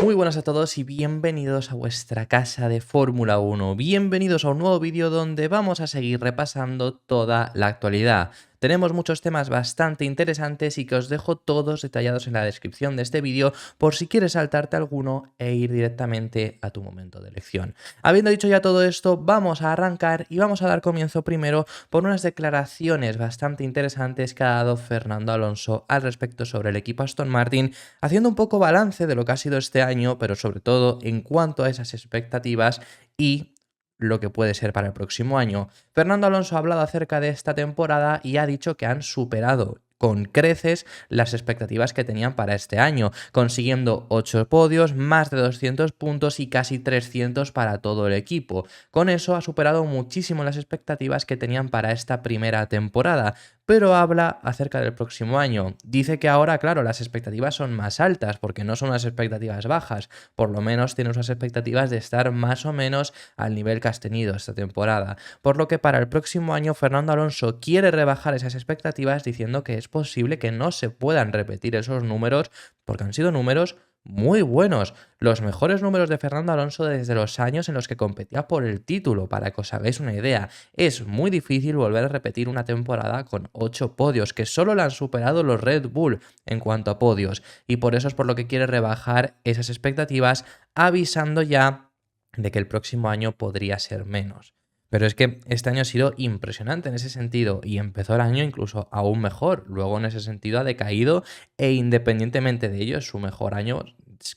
Muy buenas a todos y bienvenidos a vuestra casa de Fórmula 1. Bienvenidos a un nuevo vídeo donde vamos a seguir repasando toda la actualidad. Tenemos muchos temas bastante interesantes y que os dejo todos detallados en la descripción de este vídeo por si quieres saltarte alguno e ir directamente a tu momento de elección. Habiendo dicho ya todo esto, vamos a arrancar y vamos a dar comienzo primero por unas declaraciones bastante interesantes que ha dado Fernando Alonso al respecto sobre el equipo Aston Martin, haciendo un poco balance de lo que ha sido este año, pero sobre todo en cuanto a esas expectativas y lo que puede ser para el próximo año. Fernando Alonso ha hablado acerca de esta temporada y ha dicho que han superado con creces las expectativas que tenían para este año, consiguiendo 8 podios, más de 200 puntos y casi 300 para todo el equipo. Con eso ha superado muchísimo las expectativas que tenían para esta primera temporada, pero habla acerca del próximo año. Dice que ahora, claro, las expectativas son más altas porque no son unas expectativas bajas, por lo menos tiene unas expectativas de estar más o menos al nivel que has tenido esta temporada, por lo que para el próximo año Fernando Alonso quiere rebajar esas expectativas diciendo que es posible que no se puedan repetir esos números porque han sido números muy buenos, los mejores números de Fernando Alonso desde los años en los que competía por el título, para que os hagáis una idea. Es muy difícil volver a repetir una temporada con 8 podios, que solo la han superado los Red Bull en cuanto a podios, y por eso es por lo que quiere rebajar esas expectativas, avisando ya de que el próximo año podría ser menos. Pero es que este año ha sido impresionante en ese sentido y empezó el año incluso aún mejor. Luego en ese sentido ha decaído e independientemente de ello es su mejor año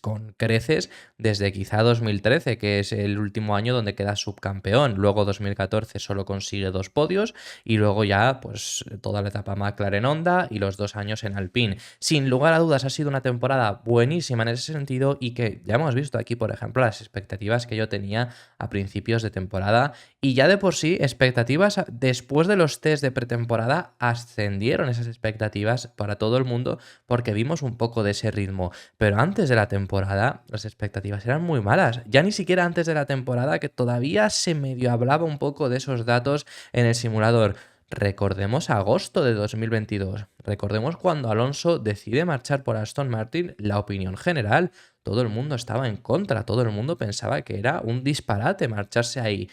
con creces desde quizá 2013, que es el último año donde queda subcampeón. Luego 2014 solo consigue 2 podios y luego ya pues toda la etapa McLaren Honda y los 2 años en Alpine. Sin lugar a dudas ha sido una temporada buenísima en ese sentido y que ya hemos visto aquí, por ejemplo, las expectativas que yo tenía a principios de temporada y ya de por sí expectativas después de los test de pretemporada ascendieron esas expectativas para todo el mundo porque vimos un poco de ese ritmo. Pero antes de la temporada las expectativas eran muy malas. Ya ni siquiera antes de la temporada, que todavía se medio hablaba un poco de esos datos en el simulador. Recordemos agosto de 2022. Recordemos cuando Alonso decide marchar por Aston Martin, la opinión general. Todo el mundo estaba en contra, todo el mundo pensaba que era un disparate marcharse ahí.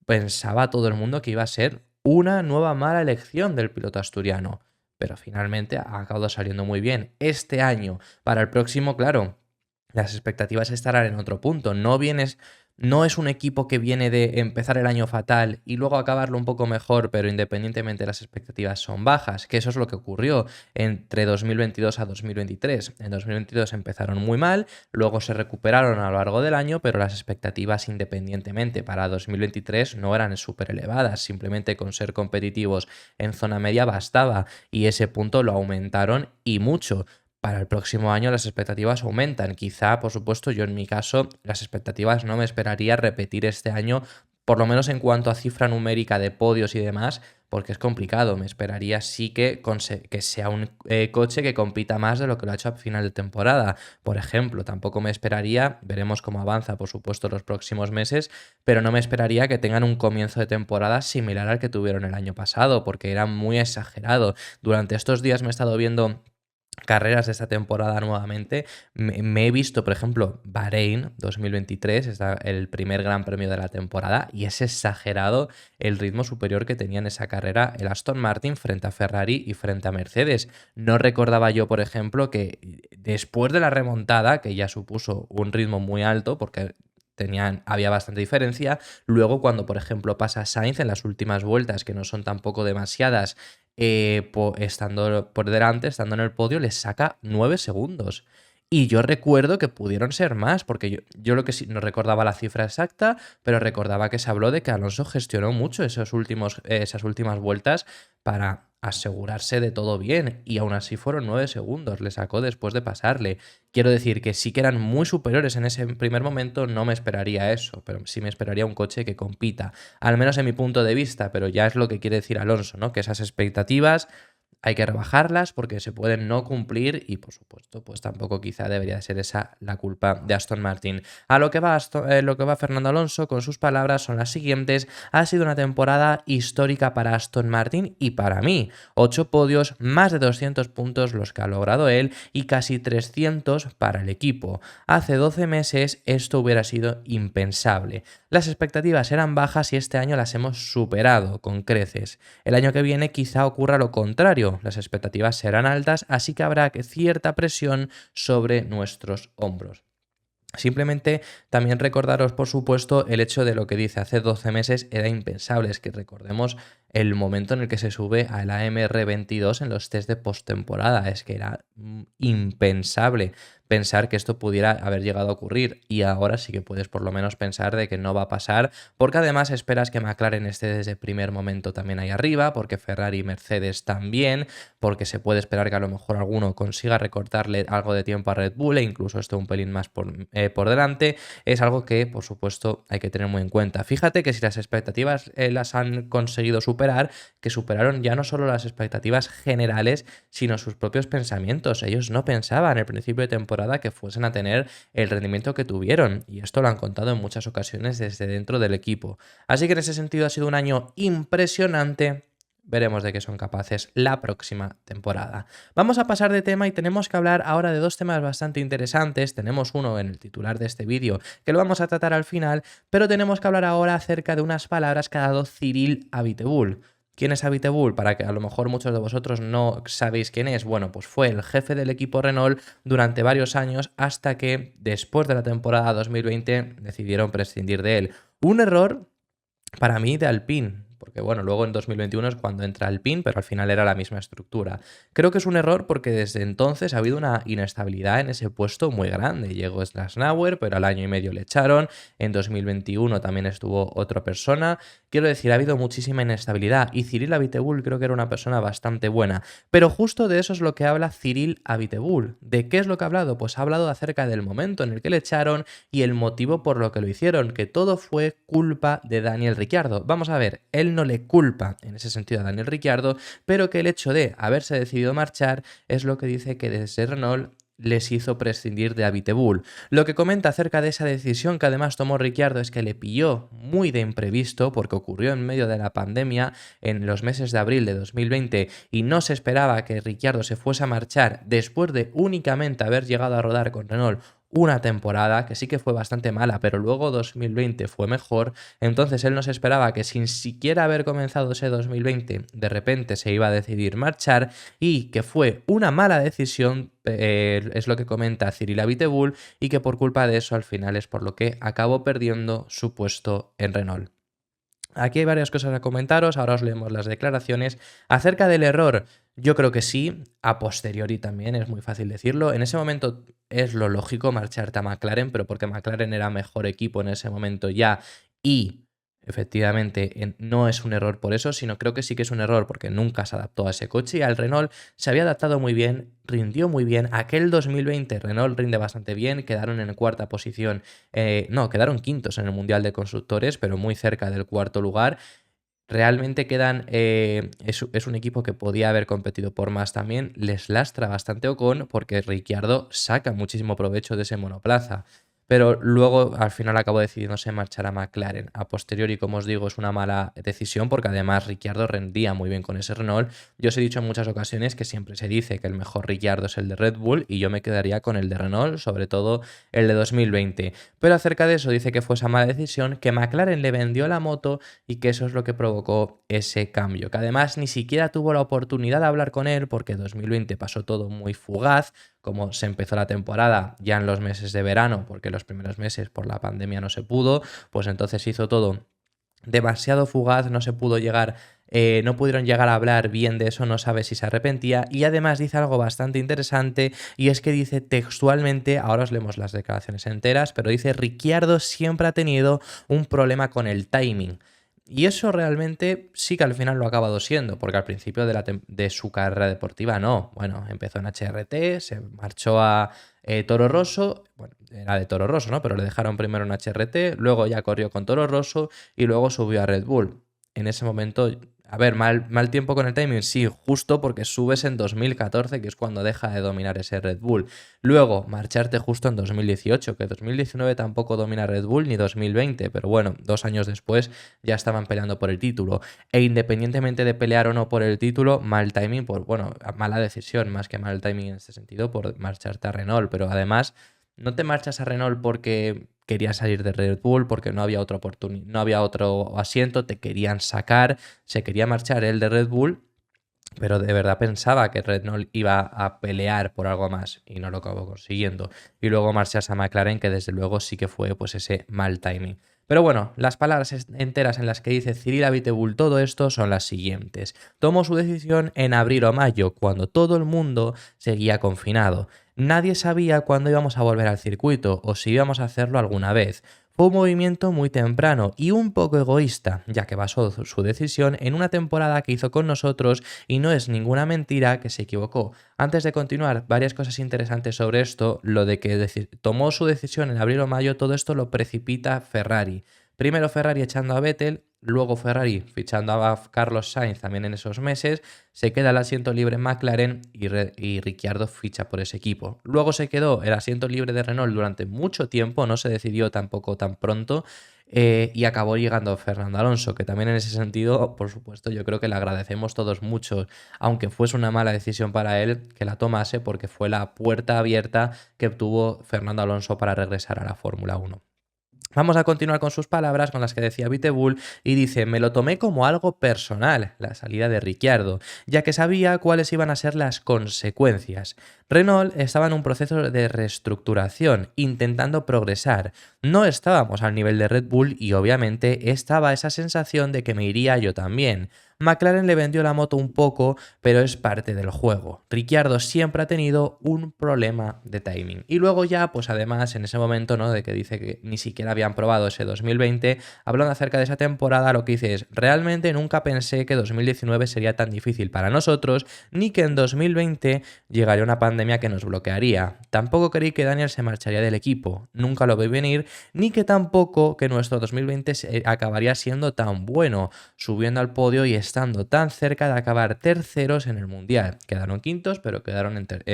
Pensaba todo el mundo que iba a ser una nueva mala elección del piloto asturiano. Pero finalmente ha acabado saliendo muy bien. Este año, para el próximo, claro, las expectativas estarán en otro punto. No es un equipo que viene de empezar el año fatal y luego acabarlo un poco mejor, pero independientemente las expectativas son bajas, que eso es lo que ocurrió entre 2022 a 2023. En 2022 empezaron muy mal, luego se recuperaron a lo largo del año, pero las expectativas independientemente para 2023 no eran súper elevadas, simplemente con ser competitivos en zona media bastaba y ese punto lo aumentaron y mucho. Para el próximo año las expectativas aumentan. Quizá, por supuesto, yo en mi caso, las expectativas no me esperaría repetir este año, por lo menos en cuanto a cifra numérica de podios y demás, porque es complicado. Me esperaría sí que sea un coche que compita más de lo que lo ha hecho a final de temporada. Por ejemplo, tampoco me esperaría, veremos cómo avanza, por supuesto, los próximos meses, pero no me esperaría que tengan un comienzo de temporada similar al que tuvieron el año pasado, porque era muy exagerado. Durante estos días me he estado viendo carreras de esta temporada nuevamente. Me he visto, por ejemplo, Bahrein 2023, es el primer gran premio de la temporada, y es exagerado el ritmo superior que tenía en esa carrera el Aston Martin frente a Ferrari y frente a Mercedes. No recordaba yo, por ejemplo, que después de la remontada, que ya supuso un ritmo muy alto, porque había bastante diferencia. Luego, cuando, por ejemplo, pasa Sainz en las últimas vueltas, que no son tampoco demasiadas, estando por delante, estando en el podio, les saca 9 segundos. Y yo recuerdo que pudieron ser más, porque yo lo que sí no recordaba la cifra exacta, pero recordaba que se habló de que Alonso gestionó mucho esas últimas vueltas para asegurarse de todo bien, y aún así fueron 9 segundos, le sacó después de pasarle. Quiero decir que sí que eran muy superiores en ese primer momento, no me esperaría eso, pero sí me esperaría un coche que compita, al menos en mi punto de vista, pero ya es lo que quiere decir Alonso, ¿no? Que esas expectativas hay que rebajarlas porque se pueden no cumplir y, por supuesto, pues tampoco quizá debería ser esa la culpa de Aston Martin. A lo que va Fernando Alonso con sus palabras son las siguientes: ha sido una temporada histórica para Aston Martin y para mí. 8 podios, más de 200 puntos los que ha logrado él y casi 300 para el equipo. Hace 12 meses esto hubiera sido impensable. Las expectativas eran bajas y este año las hemos superado con creces. El año que viene quizá ocurra lo contrario, las expectativas serán altas, así que habrá cierta presión sobre nuestros hombros. Simplemente también recordaros, por supuesto, el hecho de lo que dice hace 12 meses era impensable. Es que recordemos el momento en el que se sube al AMR22 en los test de postemporada. Es que era impensable pensar que esto pudiera haber llegado a ocurrir, y ahora sí que puedes por lo menos pensar de que no va a pasar, porque además esperas que McLaren esté desde el primer momento también ahí arriba, porque Ferrari y Mercedes también, porque se puede esperar que a lo mejor alguno consiga recortarle algo de tiempo a Red Bull e incluso esté un pelín más por delante. Es algo que por supuesto hay que tener muy en cuenta. Fíjate que si las expectativas las han conseguido superar, que superaron ya no solo las expectativas generales, sino sus propios pensamientos. Ellos no pensaban al principio de temporada que fuesen a tener el rendimiento que tuvieron, y esto lo han contado en muchas ocasiones desde dentro del equipo. Así que en ese sentido ha sido un año impresionante. Veremos de qué son capaces la próxima temporada. Vamos a pasar de tema y tenemos que hablar ahora de dos temas bastante interesantes. Tenemos uno en el titular de este vídeo que lo vamos a tratar al final, pero tenemos que hablar ahora acerca de unas palabras que ha dado Cyril Abiteboul. ¿Quién es Abiteboul? Para que a lo mejor muchos de vosotros no sabéis quién es. Bueno, pues fue el jefe del equipo Renault durante varios años hasta que después de la temporada 2020 decidieron prescindir de él. Un error para mí de Alpine, porque bueno, luego en 2021 es cuando entra Alpine, pero al final era la misma estructura. Creo que es un error porque desde entonces ha habido una inestabilidad en ese puesto muy grande. Llegó Slashnauer, pero al año y medio le echaron. En 2021 también estuvo otra persona. Quiero decir, ha habido muchísima inestabilidad y Cyril Abiteboul creo que era una persona bastante buena. Pero justo de eso es lo que habla Cyril Abiteboul. ¿De qué es lo que ha hablado? Pues ha hablado acerca del momento en el que le echaron y el motivo por lo que lo hicieron, que todo fue culpa de Daniel Ricciardo. Vamos a ver, él no le culpa en ese sentido a Daniel Ricciardo, pero que el hecho de haberse decidido marchar es lo que dice que desde Renault les hizo prescindir de Abiteboul. Lo que comenta acerca de esa decisión que además tomó Ricciardo es que le pilló muy de imprevisto porque ocurrió en medio de la pandemia en los meses de abril de 2020 y no se esperaba que Ricciardo se fuese a marchar después de únicamente haber llegado a rodar con Renault una temporada que sí que fue bastante mala, pero luego 2020 fue mejor. Entonces él no se esperaba que sin siquiera haber comenzado ese 2020 de repente se iba a decidir marchar, y que fue una mala decisión, es lo que comenta Cyril Abiteboul, y que por culpa de eso al final es por lo que acabó perdiendo su puesto en Renault. Aquí hay varias cosas a comentaros, ahora os leemos las declaraciones. Acerca del error, yo creo que sí, a posteriori también, es muy fácil decirlo. En ese momento es lo lógico marcharte a McLaren, pero porque McLaren era mejor equipo en ese momento ya, y efectivamente no es un error por eso, sino creo que sí que es un error porque nunca se adaptó a ese coche, y al Renault se había adaptado muy bien, rindió muy bien. Aquel 2020 Renault rinde bastante bien, quedaron en cuarta posición, no, quedaron quintos en el Mundial de Constructores, pero muy cerca del cuarto lugar. Realmente quedan, es un equipo que podía haber competido por más también. Les lastra bastante Ocon porque Ricciardo saca muchísimo provecho de ese monoplaza. Pero luego al final acabó decidiéndose marchar a McLaren. A posteriori, como os digo, es una mala decisión porque además Ricciardo rendía muy bien con ese Renault. Yo os he dicho en muchas ocasiones que siempre se dice que el mejor Ricciardo es el de Red Bull, y yo me quedaría con el de Renault, sobre todo el de 2020. Pero acerca de eso dice que fue esa mala decisión, que McLaren le vendió la moto y que eso es lo que provocó ese cambio. Que además ni siquiera tuvo la oportunidad de hablar con él porque 2020 pasó todo muy fugaz. Como se empezó la temporada ya en los meses de verano, porque los primeros meses por la pandemia no se pudo, pues entonces hizo todo demasiado fugaz, no se pudo llegar, no pudieron llegar a hablar bien de eso, no sabe si se arrepentía. Y además dice algo bastante interesante, y es que dice textualmente, ahora os leemos las declaraciones enteras, pero dice: Ricciardo siempre ha tenido un problema con el timing. Y eso realmente sí que al final lo ha acabado siendo, porque al principio de su carrera deportiva no. Bueno, empezó en HRT, se marchó a Toro Rosso, bueno, era de Toro Rosso, ¿no? Pero le dejaron primero en HRT, luego ya corrió con Toro Rosso y luego subió a Red Bull. En ese momento A ver, mal tiempo con el timing, sí, justo porque subes en 2014, que es cuando deja de dominar ese Red Bull. Luego, marcharte justo en 2018, que 2019 tampoco domina Red Bull, ni 2020, pero bueno, 2 años después ya estaban peleando por el título. E independientemente de pelear o no por el título, mal timing, bueno, mala decisión, más que mal timing en este sentido, por marcharte a Renault, pero además no te marchas a Renault porque querías salir de Red Bull, porque no había otra oportunidad, no había otro asiento, te querían sacar, se quería marchar él de Red Bull, pero de verdad pensaba que Renault iba a pelear por algo más y no lo acabó consiguiendo. Y luego marchas a McLaren, que desde luego sí que fue pues ese mal timing. Pero bueno, las palabras enteras en las que dice Cyril Abiteboul todo esto son las siguientes. Tomó su decisión en abril o mayo, cuando todo el mundo seguía confinado. Nadie sabía cuándo íbamos a volver al circuito o si íbamos a hacerlo alguna vez. Fue un movimiento muy temprano y un poco egoísta, ya que basó su decisión en una temporada que hizo con nosotros y no es ninguna mentira que se equivocó. Antes de continuar, varias cosas interesantes sobre esto, lo de que tomó su decisión en abril o mayo, todo esto lo precipita Ferrari. Primero Ferrari echando a Vettel, luego Ferrari fichando a Carlos Sainz también en esos meses, se queda el asiento libre en McLaren y Ricciardo ficha por ese equipo. Luego se quedó el asiento libre de Renault durante mucho tiempo, no se decidió tampoco tan pronto, y acabó llegando Fernando Alonso, que también en ese sentido, por supuesto, yo creo que le agradecemos todos mucho, aunque fuese una mala decisión para él que la tomase, porque fue la puerta abierta que tuvo Fernando Alonso para regresar a la Fórmula 1. Vamos a continuar con sus palabras, con las que decía Abiteboul, y dice: me lo tomé como algo personal, la salida de Ricciardo, ya que sabía cuáles iban a ser las consecuencias. Renault estaba en un proceso de reestructuración, intentando progresar. No estábamos al nivel de Red Bull y obviamente estaba esa sensación de que me iría yo también. McLaren le vendió la moto un poco, pero es parte del juego. Ricciardo siempre ha tenido un problema de timing. Y luego ya, pues además, en ese momento, ¿no? De que dice que ni siquiera habían probado ese 2020, hablando acerca de esa temporada, lo que dice es: realmente nunca pensé que 2019 sería tan difícil para nosotros, ni que en 2020 llegaría una pandemia que nos bloquearía. Tampoco creí que Daniel se marcharía del equipo. Nunca lo vi venir, ni que tampoco que nuestro 2020 acabaría siendo tan bueno, subiendo al podio y estando tan cerca de acabar terceros en el Mundial. Quedaron quintos, pero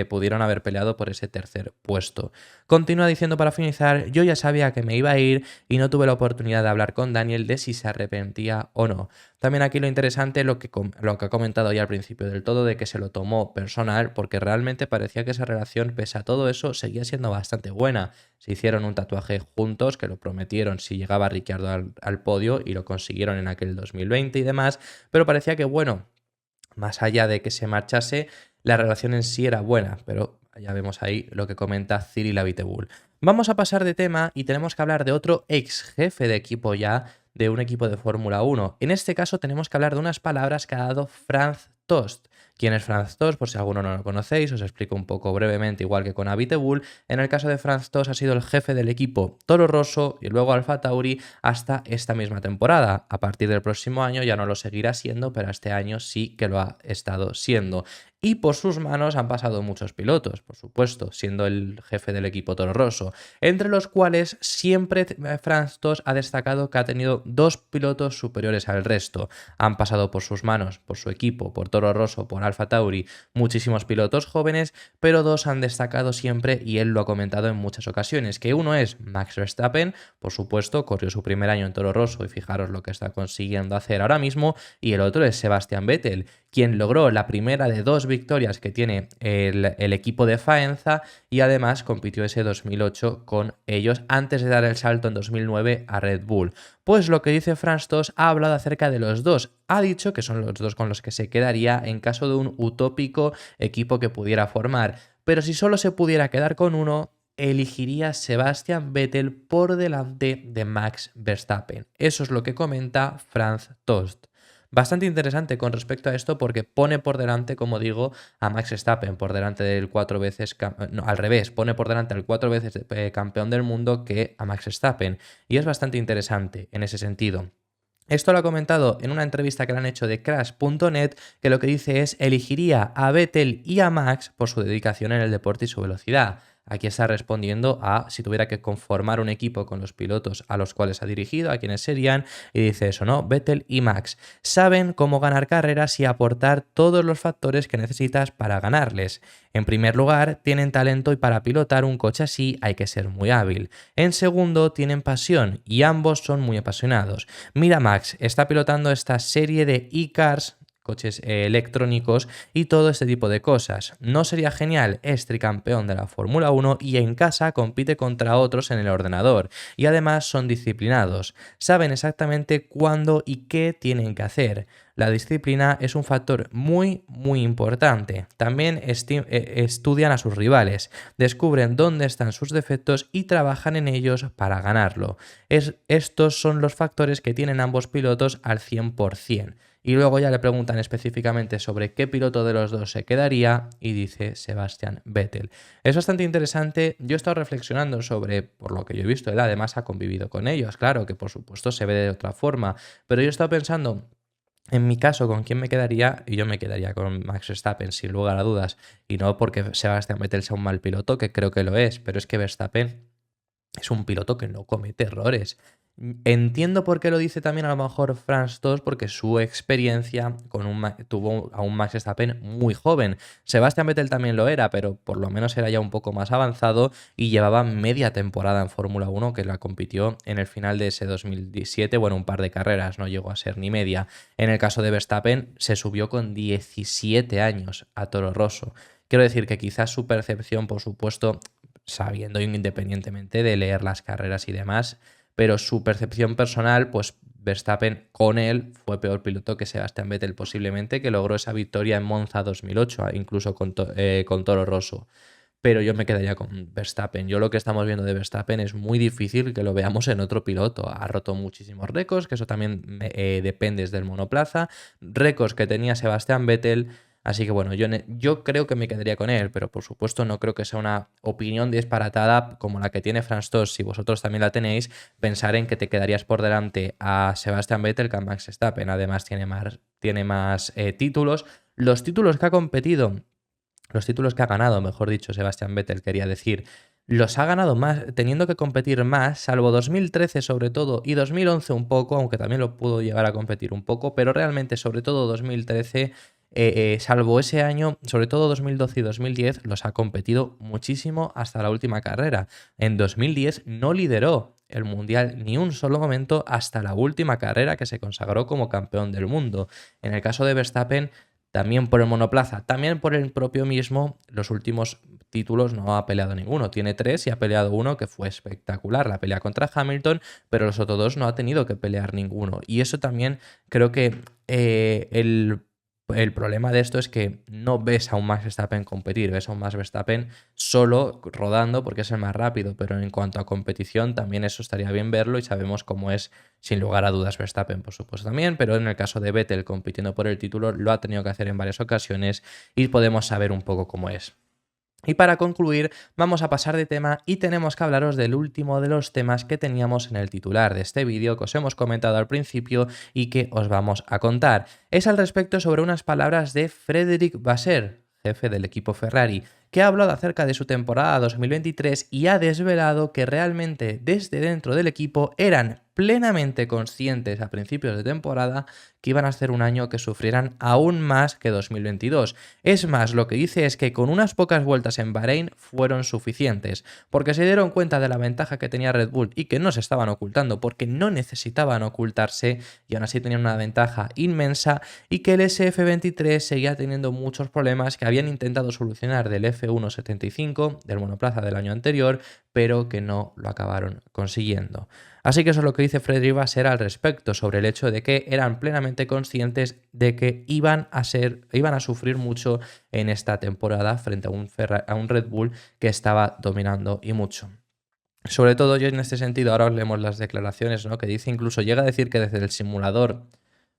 pudieron haber peleado por ese tercer puesto. Continúa diciendo para finalizar: yo ya sabía que me iba a ir y no tuve la oportunidad de hablar con Daniel de si se arrepentía o no. También aquí lo interesante, lo que ha comentado ya al principio del todo, de que se lo tomó personal, porque realmente parecía que esa relación, pese a todo eso, seguía siendo bastante buena. Se hicieron un tatuaje juntos, que lo prometieron si llegaba Ricciardo al podio, y lo consiguieron en aquel 2020 y demás, pero parecía que, bueno, más allá de que se marchase, la relación en sí era buena, pero ya vemos ahí lo que comenta Cyril Abiteboul. Vamos a pasar de tema y tenemos que hablar de otro ex jefe de equipo ya, de un equipo de Fórmula 1. En este caso tenemos que hablar de unas palabras que ha dado Franz Tost. ¿Quién es Franz Tost? Por si alguno no lo conocéis, os explico un poco brevemente, igual que con Abiteboul. En el caso de Franz Tost ha sido el jefe del equipo Toro Rosso y luego Alfa Tauri hasta esta misma temporada. A partir del próximo año ya no lo seguirá siendo, pero este año sí que lo ha estado siendo. Y por sus manos han pasado muchos pilotos, por supuesto, siendo el jefe del equipo Toro Rosso, entre los cuales siempre Franz Tost ha destacado que ha tenido 2 pilotos superiores al resto. Han pasado por sus manos, por su equipo, por Toro Rosso, por Alfa Tauri, muchísimos pilotos jóvenes, pero 2 han destacado siempre, y él lo ha comentado en muchas ocasiones, que uno es Max Verstappen, por supuesto, corrió su primer año en Toro Rosso y fijaros lo que está consiguiendo hacer ahora mismo, y el otro es Sebastian Vettel, quien logró la primera de 2 victorias que tiene el equipo de Faenza, y además compitió ese 2008 con ellos antes de dar el salto en 2009 a Red Bull. Pues lo que dice Franz Tost, ha hablado acerca de los dos. Ha dicho que son los dos con los que se quedaría en caso de un utópico equipo que pudiera formar. Pero si solo se pudiera quedar con uno, elegiría Sebastian Vettel por delante de Max Verstappen. Eso es lo que comenta Franz Tost. Bastante interesante con respecto a esto, porque pone por delante, como digo, a Max Verstappen, por delante del 4 veces, no, al revés, pone por delante al 4 veces campeón del mundo que a Max Verstappen. Y es bastante interesante en ese sentido. Esto lo ha comentado en una entrevista que le han hecho de Crash.net, que lo que dice es: elegiría a Vettel y a Max por su dedicación en el deporte y su velocidad. Aquí está respondiendo a si tuviera que conformar un equipo con los pilotos a los cuales ha dirigido, a quienes serían, y dice eso, ¿no? Vettel y Max saben cómo ganar carreras y aportar todos los factores que necesitas para ganarles. En primer lugar, tienen talento y para pilotar un coche así hay que ser muy hábil. En segundo, tienen pasión y ambos son muy apasionados. Mira, Max está pilotando esta serie de e-cars, coches electrónicos y todo este tipo de cosas. ¿No sería genial? Es tricampeón de la Fórmula 1 y en casa compite contra otros en el ordenador. Y además son disciplinados. Saben exactamente cuándo y qué tienen que hacer. La disciplina es un factor muy importante. También estudian a sus rivales, descubren dónde están sus defectos y trabajan en ellos para ganarlo. Estos son los factores que tienen ambos pilotos al 100%. Y luego ya le preguntan específicamente sobre qué piloto de los dos se quedaría y dice Sebastian Vettel. Es bastante interesante. Yo he estado reflexionando sobre, por lo que yo he visto, él además ha convivido con ellos, claro que por supuesto se ve de otra forma, pero yo he estado pensando en mi caso, ¿con quién me quedaría? Y yo me quedaría con Max Verstappen, sin lugar a dudas. Y no porque Sebastian Vettel sea un mal piloto, que creo que lo es, pero es que Verstappen es un piloto que no comete errores. Entiendo por qué lo dice también a lo mejor France 2, porque su experiencia tuvo a un Max Verstappen muy joven. Sebastian Vettel también lo era, pero por lo menos era ya un poco más avanzado y llevaba media temporada en Fórmula 1, que la compitió en el final de ese 2017, bueno, un par de carreras, no llegó a ser ni media. En el caso de Verstappen, se subió con 17 años a Toro Rosso. Quiero decir que quizás su percepción, por supuesto, sabiendo independientemente de leer las carreras y demás, pero su percepción personal, pues Verstappen con él fue peor piloto que Sebastian Vettel posiblemente, que logró esa victoria en Monza 2008, incluso con Toro Rosso. Pero yo me quedaría con Verstappen. Yo lo que estamos viendo de Verstappen es muy difícil que lo veamos en otro piloto. Ha roto muchísimos récords, que eso también depende del monoplaza. Récords que tenía Sebastian Vettel. Así que bueno, yo creo que me quedaría con él, pero por supuesto no creo que sea una opinión disparatada como la que tiene France 2. Si vosotros también la tenéis, pensar en que te quedarías por delante a Sebastian Vettel que a Max Verstappen. Además tiene más títulos. Los títulos que ha competido, los títulos que ha ganado, mejor dicho, Sebastian Vettel, quería decir, los ha ganado más, teniendo que competir más, salvo 2013 sobre todo y 2011 un poco, aunque también lo pudo llegar a competir un poco, pero realmente sobre todo 2013, salvo ese año, sobre todo 2012 y 2010, los ha competido muchísimo hasta la última carrera. En 2010 no lideró el Mundial ni un solo momento hasta la última carrera que se consagró como campeón del mundo. En el caso de Verstappen, también por el monoplaza, también por el propio mismo, los últimos títulos no ha peleado ninguno. Tiene 3 y ha peleado uno que fue espectacular, la pelea contra Hamilton, pero los otros 2 no ha tenido que pelear ninguno. Y eso también creo que el problema de esto es que no ves a un Max Verstappen competir, ves a un Max Verstappen solo rodando porque es el más rápido, pero en cuanto a competición también eso estaría bien verlo y sabemos cómo es sin lugar a dudas Verstappen, por supuesto también, pero en el caso de Vettel compitiendo por el título lo ha tenido que hacer en varias ocasiones y podemos saber un poco cómo es. Y para concluir, vamos a pasar de tema y tenemos que hablaros del último de los temas que teníamos en el titular de este vídeo que os hemos comentado al principio y que os vamos a contar. Es al respecto sobre unas palabras de Frédéric Vasseur, jefe del equipo Ferrari, que ha hablado acerca de su temporada 2023 y ha desvelado que realmente desde dentro del equipo eran plenamente conscientes a principios de temporada que iban a ser un año que sufrieran aún más que 2022. Es más, lo que dice es que con unas pocas vueltas en Bahrein fueron suficientes, porque se dieron cuenta de la ventaja que tenía Red Bull y que no se estaban ocultando, porque no necesitaban ocultarse y aún así tenían una ventaja inmensa y que el SF23 seguía teniendo muchos problemas que habían intentado solucionar del F1.75, del monoplaza del año anterior, pero que no lo acabaron consiguiendo. Así que eso es lo que dice Frédéric Vasseur al respecto, sobre el hecho de que eran plenamente conscientes de que iban a sufrir mucho en esta temporada frente a un Red Bull que estaba dominando y mucho. Sobre todo yo en este sentido, ahora os leemos las declaraciones, ¿no? Que dice incluso, llega a decir que desde el simulador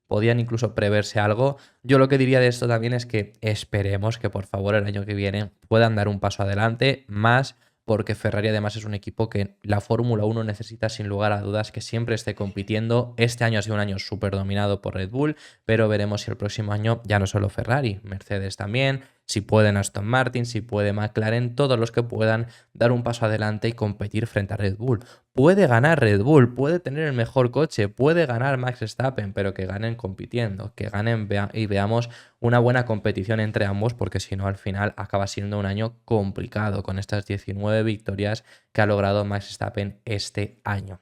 podían incluso preverse algo. Yo lo que diría de esto también es que esperemos que por favor el año que viene puedan dar un paso adelante más, porque Ferrari además es un equipo que la Fórmula 1 necesita sin lugar a dudas que siempre esté compitiendo. Este año ha sido un año súper dominado por Red Bull, pero veremos si el próximo año ya no solo Ferrari, Mercedes también, Si pueden Aston Martin, si puede McLaren, todos los que puedan dar un paso adelante y competir frente a Red Bull. Puede ganar Red Bull, puede tener el mejor coche, puede ganar Max Verstappen, pero que ganen compitiendo, que ganen y veamos una buena competición entre ambos, porque si no al final acaba siendo un año complicado con estas 19 victorias que ha logrado Max Verstappen este año.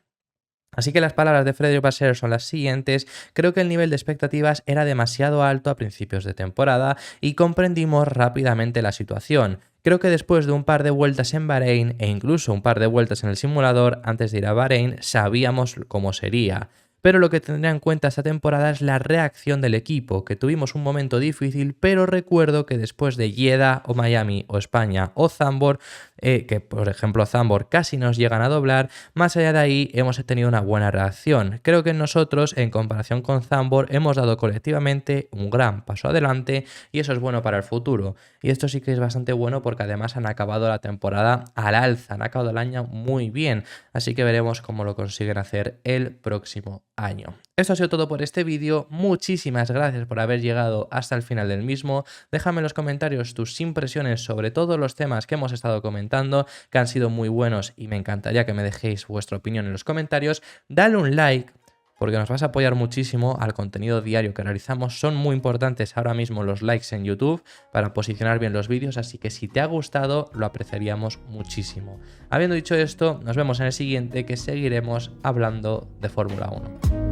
Así que las palabras de Frederic Vasseur son las siguientes: creo que el nivel de expectativas era demasiado alto a principios de temporada y comprendimos rápidamente la situación. Creo que después de un par de vueltas en Bahrein e incluso un par de vueltas en el simulador antes de ir a Bahrein, sabíamos cómo sería. Pero lo que tendré en cuenta esta temporada es la reacción del equipo, que tuvimos un momento difícil, pero recuerdo que después de Jeddah o Miami o España o Zandvoort, que por ejemplo Zandvoort casi nos llegan a doblar, más allá de ahí hemos tenido una buena reacción. Creo que nosotros, en comparación con Zandvoort, hemos dado colectivamente un gran paso adelante y eso es bueno para el futuro. Y esto sí que es bastante bueno porque además han acabado la temporada al alza, han acabado el año muy bien, así que veremos cómo lo consiguen hacer el próximo año. Esto ha sido todo por este vídeo, muchísimas gracias por haber llegado hasta el final del mismo. Déjame en los comentarios tus impresiones sobre todos los temas que hemos estado comentando, que han sido muy buenos y me encantaría que me dejéis vuestra opinión en los comentarios. Dale un like, porque nos vas a apoyar muchísimo al contenido diario que realizamos. Son muy importantes ahora mismo los likes en YouTube para posicionar bien los vídeos, así que si te ha gustado lo apreciaríamos muchísimo. Habiendo dicho esto, nos vemos en el siguiente, que seguiremos hablando de Fórmula 1.